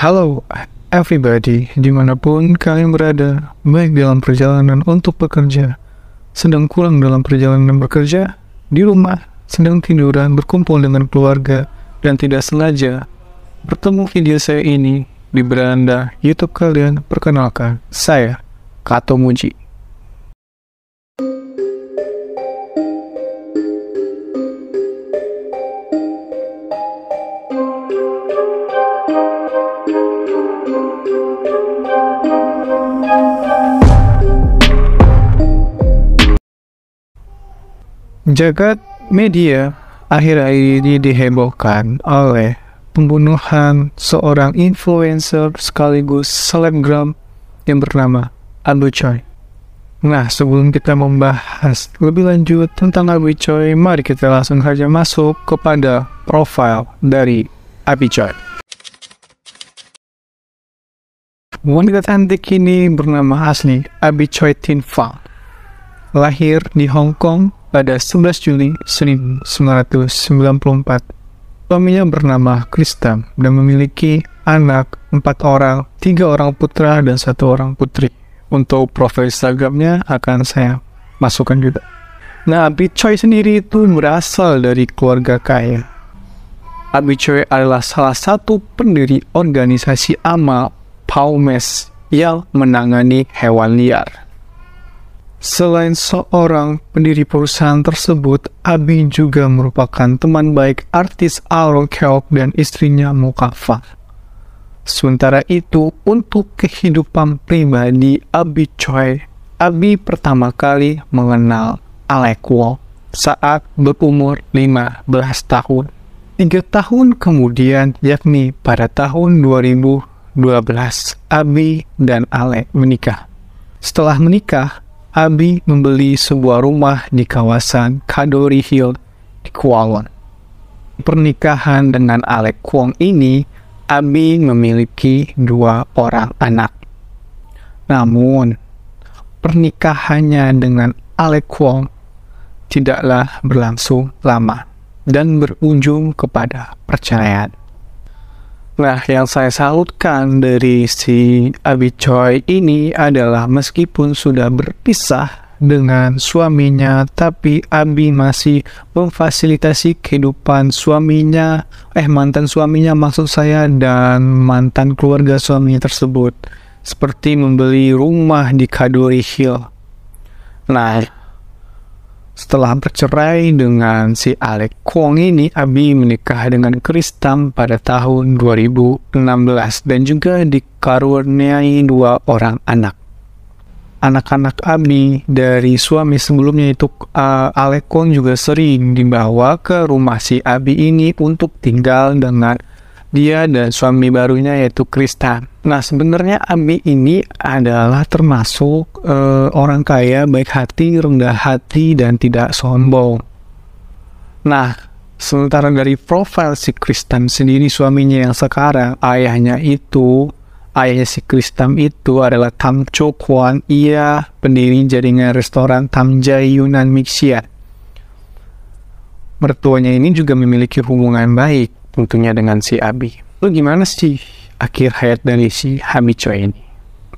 Halo everybody, dimanapun kalian berada, baik dalam perjalanan untuk bekerja, sedang pulang dalam perjalanan bekerja, di rumah, sedang tiduran, berkumpul dengan keluarga, dan tidak sengaja bertemu video saya ini di beranda YouTube kalian. Perkenalkan, saya Kato Muji. Jagat media akhir-akhir ini dihebohkan oleh pembunuhan seorang influencer sekaligus selebgram yang bernama Abi Choi. Nah, sebelum kita membahas lebih lanjut tentang Abi Choi, mari kita langsung saja masuk kepada profil dari Abi Choi. Wanita cantik ini bernama asli Abi Choi Tin Fang. Lahir di Hong Kong pada 11 Juli 1994. Suaminya bernama Krista dan memiliki anak 4 orang, 3 orang putra dan 1 orang putri. Untuk profil Instagramnya akan saya masukkan juga. Nah, Abi Choi sendiri itu berasal dari keluarga kaya. Abi Choi adalah salah satu pendiri organisasi amal PAUMES yang menangani hewan liar. Selain seorang pendiri perusahaan tersebut, Abi juga merupakan teman baik artis Aaron Kwok dan istrinya Mukafa. Sementara itu, untuk kehidupan pribadi Abi Choi, Abi pertama kali mengenal Alec Kwok saat berumur 15 tahun. 3 tahun kemudian, yakni pada tahun 2012, Abi dan Alec menikah. Setelah menikah, Abi membeli sebuah rumah di kawasan Kadori Hill di Kowloon. Pernikahan dengan Alec Kwok ini, Abi memiliki 2 orang anak. Namun, pernikahannya dengan Alec Kwok tidaklah berlangsung lama dan berujung kepada perceraian. Nah, yang saya salutkan dari si Abi Choi ini adalah meskipun sudah berpisah dengan suaminya, tapi Abi masih memfasilitasi kehidupan suaminya, mantan suaminya maksud saya, dan mantan keluarga suaminya tersebut. Seperti membeli rumah di Kadori Hill. Nah, setelah bercerai dengan si Alec Kwok ini, Abi menikah dengan Krista pada tahun 2016 dan juga dikaruniai 2 orang anak. Anak-anak Abi dari suami sebelumnya itu Alec Kwok juga sering dibawa ke rumah si Abi ini untuk tinggal dengan dia dan suami barunya yaitu Krista. Nah, sebenarnya Abi ini adalah termasuk orang kaya, baik hati, rendah hati, dan tidak sombong. Nah, sementara dari profil si Krista sendiri, suaminya yang sekarang, ayahnya si Krista itu adalah Tam Cho Kwon. Ia pendiri jaringan restoran Tam Jai Yunan Mixia. Mertuanya ini juga memiliki hubungan baik tentunya dengan si Abi. Lalu gimana sih akhir hayat dari si Abi Choi ini?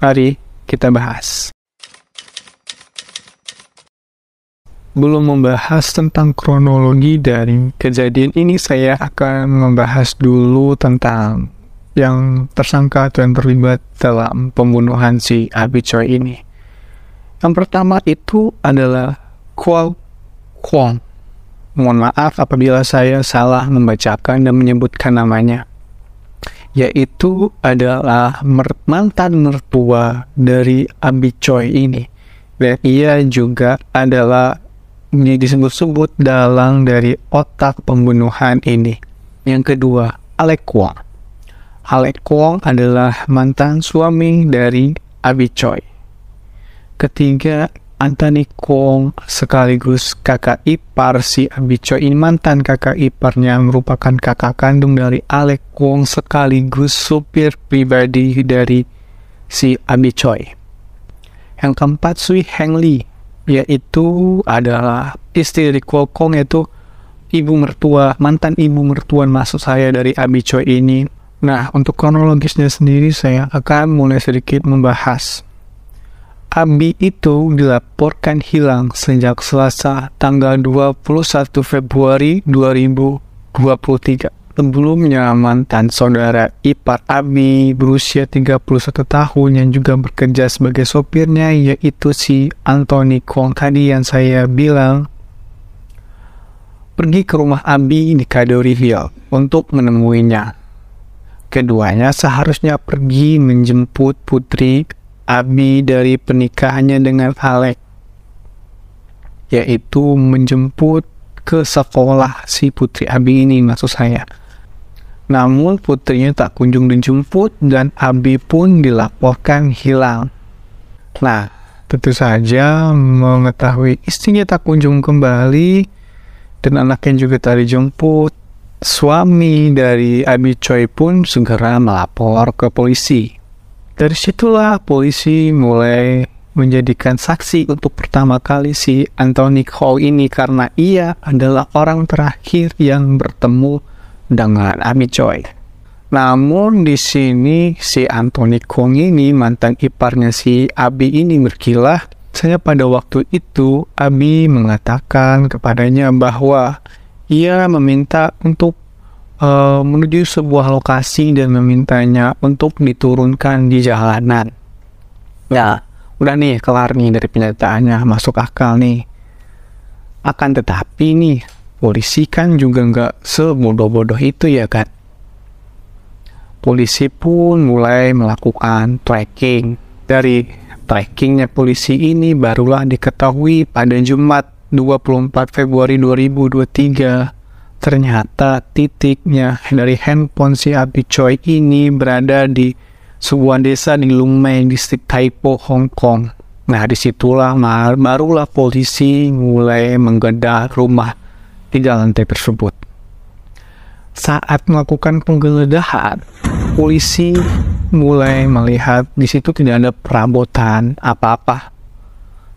Mari kita bahas. Belum membahas tentang kronologi dari kejadian ini, saya akan membahas dulu tentang yang tersangka atau yang terlibat dalam pembunuhan si Abi Choi ini. Yang pertama itu adalah Kwok Kwon. Mohon maaf apabila saya salah membacakan dan menyebutkan namanya. Yaitu adalah mantan mertua dari Abi Choi ini. Dan ia juga adalah disebut-sebut dalang dari otak pembunuhan ini. Yang kedua, Alec Kwok. Alec Kwok adalah mantan suami dari Abi Choi. Ketiga, Anthony Kwok sekaligus kakak ipar si Abi Choi ini, mantan kakak iparnya, merupakan kakak kandung dari Alec Kwok sekaligus supir pribadi dari si Abi Choi. Yang keempat, Sui Heng Lee, yaitu adalah istri dari Kwok Kwok, yaitu mantan ibu mertua maksud saya dari Abi Choi ini, Nah, untuk kronologisnya sendiri saya akan mulai sedikit membahas. Abi itu dilaporkan hilang sejak Selasa tanggal 21 Februari 2023. Sebelumnya, mantan saudara ipar Abi berusia 31 tahun yang juga bekerja sebagai sopirnya, yaitu si Anthony Kwong tadi yang saya bilang, pergi ke rumah Abi di Kadori Hill untuk menemuinya. Keduanya seharusnya pergi menjemput putri Abi dari pernikahannya dengan Alec, yaitu menjemput ke sekolah si putri Abi ini, maksud saya. Namun putrinya tak kunjung dijemput dan Abi pun dilaporkan hilang. Nah, tentu saja mengetahui istrinya tak kunjung kembali dan anaknya juga tak dijemput, suami dari Abi Choi pun segera melapor ke polisi. Dari situlah polisi mulai menjadikan saksi untuk pertama kali si Anthony Kwong ini karena ia adalah orang terakhir yang bertemu dengan Abi Choi. Namun di sini si Anthony Kwong ini, mantan iparnya si Abi ini, berkilah. Saya pada waktu itu Abi mengatakan kepadanya bahwa ia meminta untuk menuju sebuah lokasi dan memintanya untuk diturunkan di jalanan. Ya, udah nih, kelar nih dari penyataannya, masuk akal nih. Akan tetapi nih, polisi kan juga nggak sebodoh-bodoh itu ya kan. Polisi pun mulai melakukan tracking. Dari trackingnya polisi ini barulah diketahui pada Jumat 24 Februari 2023 ternyata titiknya dari handphone si Abi Choi ini berada di sebuah desa di Lung Mei, distrik Tai Po, Hong Kong. Nah, disitulah barulah polisi mulai menggeledah rumah 3 lantai tersebut. Saat melakukan penggeledahan, polisi mulai melihat di situ tidak ada perabotan apa-apa.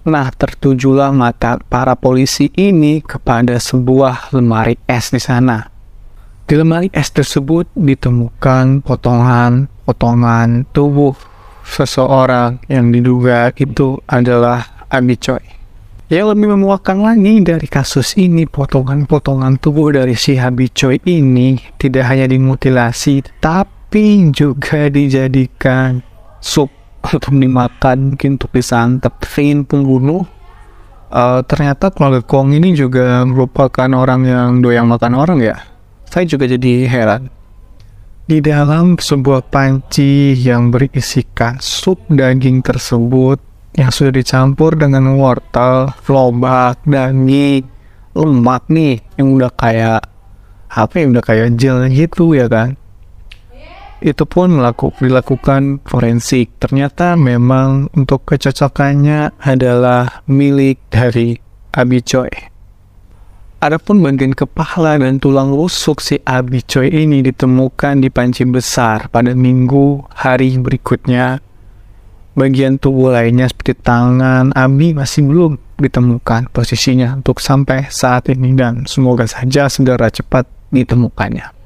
Nah, tertujulah mata para polisi ini kepada sebuah lemari es di sana. Di lemari es tersebut ditemukan potongan tubuh seseorang yang diduga itu adalah Abi Choi. Yang lebih memuakkan lagi dari kasus ini, potongan-potongan tubuh dari si Abi Choi ini tidak hanya dimutilasi, tapi juga dijadikan sup untuk dimakan, mungkin untuk disantap. Pembunuh ternyata keluarga Kwong ini juga merupakan orang yang doyan makan orang ya. Saya juga jadi heran. Di dalam sebuah panci yang berisikan sup daging tersebut yang sudah dicampur dengan wortel, lobak, daging, lemak nih yang udah kayak udah kayak gel gitu ya kan. Itu pun dilakukan forensik. Ternyata memang untuk kecocokannya adalah milik dari Abi Choi. Adapun bagian kepala dan tulang rusuk si Abi Choi ini ditemukan di panci besar pada minggu hari berikutnya. Bagian tubuh lainnya seperti tangan Abi masih belum ditemukan posisinya untuk sampai saat ini, dan semoga saja segera cepat ditemukannya.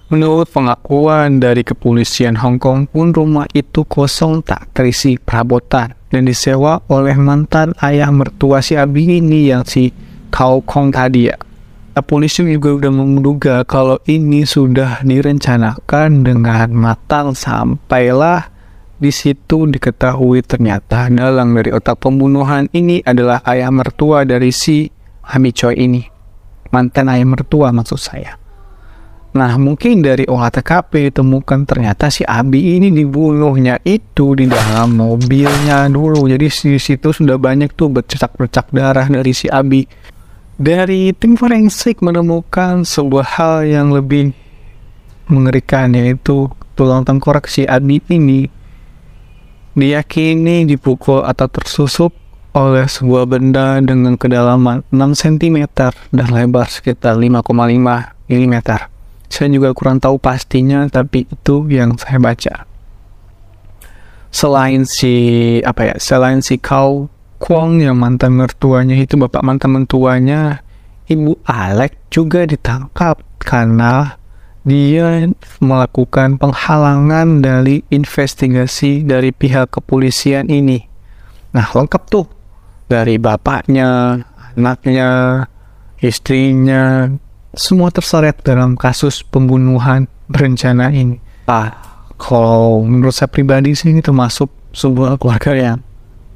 Menurut pengakuan dari kepolisian Hong Kong pun, rumah itu kosong tak terisi perabotan dan disewa oleh mantan ayah mertua si Abi ini yang si Kau Kong tadi ya. Polisi juga udah menduga kalau ini sudah direncanakan dengan matang, sampailah di situ diketahui ternyata dalang dari otak pembunuhan ini adalah ayah mertua dari si Abi Choi ini. Mantan ayah mertua maksud saya. Nah, mungkin dari olah TKP ditemukan ternyata si Abi ini dibunuhnya itu di dalam mobilnya dulu. Jadi di situ sudah banyak tuh bercak-bercak darah dari si Abi. Dari tim forensik menemukan sebuah hal yang lebih mengerikan, yaitu tulang tengkorak si Abi ini diyakini dipukul atau tersusuk oleh sebuah benda dengan kedalaman 6 cm dan lebar sekitar 5,5 mm. Saya juga kurang tahu pastinya, tapi itu yang saya baca. Selain si Kau Kwong yang mantan mertuanya itu, bapak mantan mertuanya Ibu Alec juga ditangkap karena dia melakukan penghalangan dari investigasi dari pihak kepolisian ini. Nah, lengkap tuh. Dari bapaknya, anaknya, istrinya, semua terseret dalam kasus pembunuhan berencana ini. Kalau menurut saya pribadi sih ini termasuk sebuah keluarga yang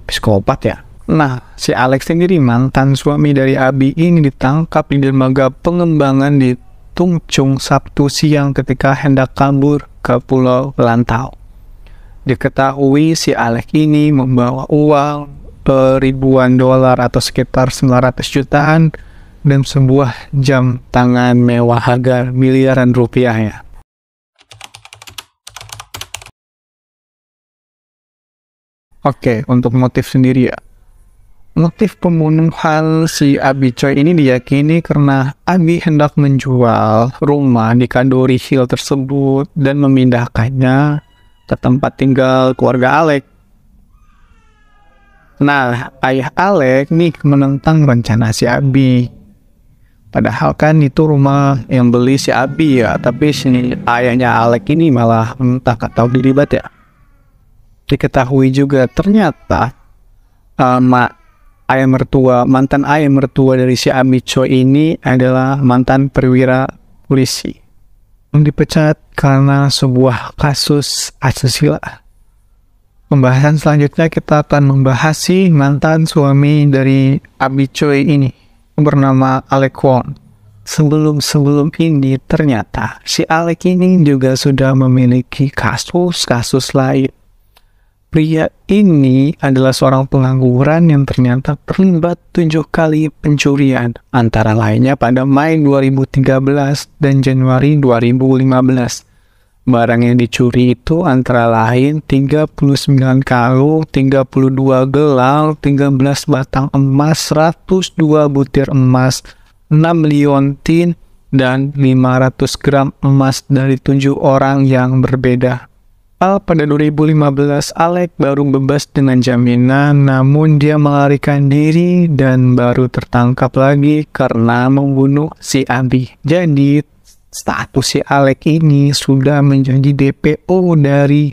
psikopat ya. Nah, si Alex sendiri, mantan suami dari Abi ini, ditangkap di dermaga pengembangan di Tung Chung Sabtu siang ketika hendak kabur ke Pulau Lantau. Diketahui si Alex ini membawa uang ribuan dolar atau sekitar 900 jutaan dan sebuah jam tangan mewah harga miliaran rupiah ya. Oke, untuk motif sendiri ya. Motif pembunuhan si Abi Choi ini diyakini karena Abi hendak menjual rumah di Kandori Hill tersebut dan memindahkannya ke tempat tinggal keluarga Alex. Nah, ayah Alex nih menentang rencana si Abi. Padahal kan itu rumah yang beli si Abi ya, tapi si ayahnya Alex ini malah menentang atau dilibat ya. Diketahui juga ternyata mantan ayah mertua dari si Abi Choi ini adalah mantan perwira polisi yang dipecat karena sebuah kasus asusila. Pembahasan selanjutnya kita akan membahas si mantan suami dari Abi Choi ini bernama Alex Wong. Sebelum ini ternyata si Alex ini juga sudah memiliki kasus lain. Pria ini adalah seorang pengangguran yang ternyata terlibat 7 kali pencurian, antara lainnya pada Mei 2013 dan Januari 2015. Barang yang dicuri itu antara lain 39 kalung, 32 gelang, 13 batang emas, 102 butir emas, 6 liontin, dan 500 gram emas dari 7 orang yang berbeda. Pada 2015, Alex baru bebas dengan jaminan, namun dia melarikan diri dan baru tertangkap lagi karena membunuh si Abi. Jadi, status si Alex ini sudah menjadi DPO dari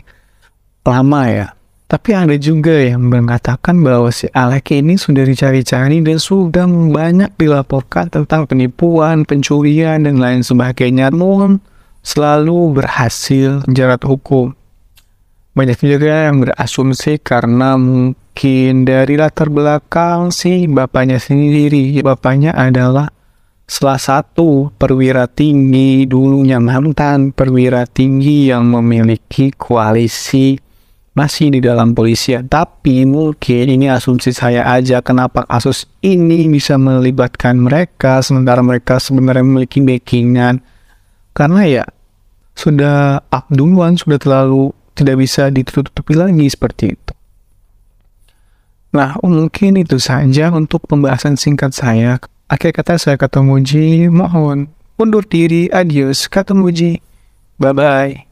lama ya. Tapi ada juga yang mengatakan bahwa si Alex ini sudah dicari-cari dan sudah banyak dilaporkan tentang penipuan, pencurian, dan lain sebagainya. Namun, selalu berhasil menjerat hukum. Banyak juga yang berasumsi karena mungkin dari latar belakang si bapaknya sendiri. Bapaknya adalah salah satu perwira tinggi, dulunya mantan perwira tinggi yang memiliki koalisi masih di dalam polisian. Tapi mungkin ini asumsi saya aja, kenapa kasus ini bisa melibatkan mereka sementara mereka sebenarnya memiliki backingan. Karena ya sudah up duluan, sudah terlalu tidak bisa ditutupi lagi seperti itu. Nah, mungkin itu saja untuk pembahasan singkat saya. Akhir kata saya kata Muji, mohon undur diri, adios, kata Muji, bye-bye.